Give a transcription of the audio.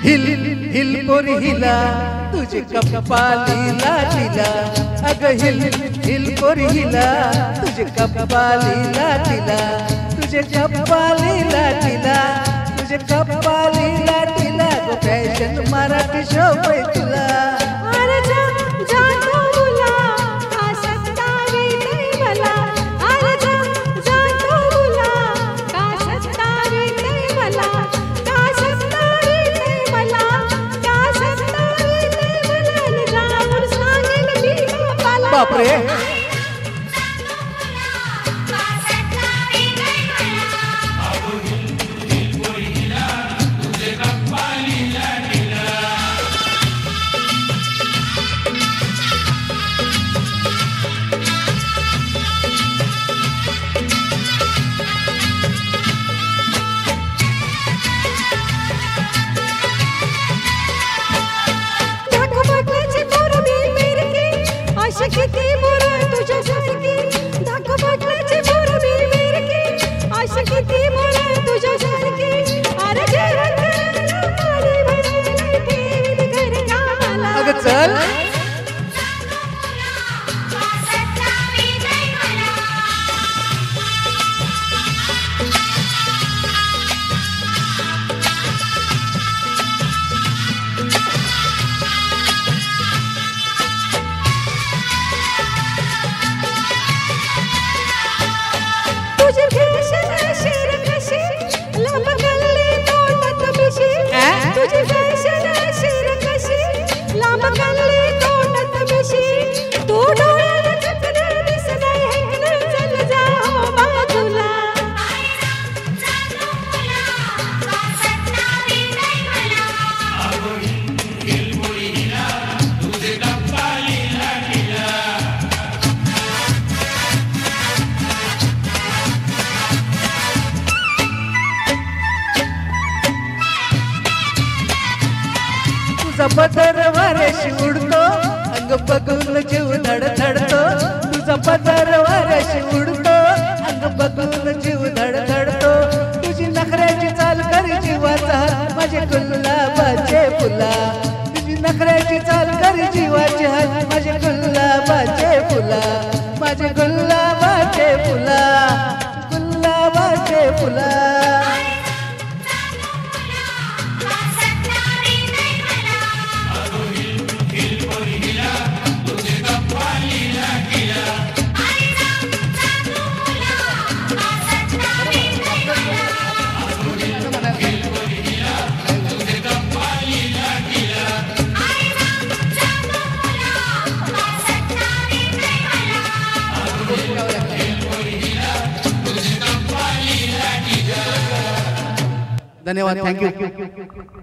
hill hill पोरी हिला तुझे कपाली लाटीला अग हिल हिल पोरी हिला तुझे कपाली लाटीला तुझे कपाली लाटीला तुझे कपाली लाटीला गो फॅशन मराठी शोभे तुला अरे जा जा तो बुला का सत्तावी नाही मला अरे जा जा तो बुला का सत्तावी नाही मला का सत्तावी नाही मला का सत्तावी नाही मला जाऊन सांगेल मी बापाला बापरे किती मोर तुझ्यासारखी धाक पाटलाची मोर मी मिरकी आशा किती मोर तुझ्यासारखी अरे जरा पाणी भरायला ठेवीत घर कामाला अगं चल तुझी फॅशन शिर कशी लांब गल्ली तोंडात मिशी तू डोळ्याला चक्र दिसत आहे चल जाओ बाजूला तुझा पदर वाऱ्याशी उडतो अंग बघून जीव धडधडतो तुझा पदर वाऱ्याशी उडतो अंग बघून जीव धडधडतो तुझी नखऱ्याची चाल करी जीवाचा माझे गुलाबाचे फुला तुझी नखऱ्याची चाल करी जीवाचे हात माझे गुलाबाचे फुला माझे गुलाबाचे फुला गुलाबाचे फुला धन्यवाद थैंक यू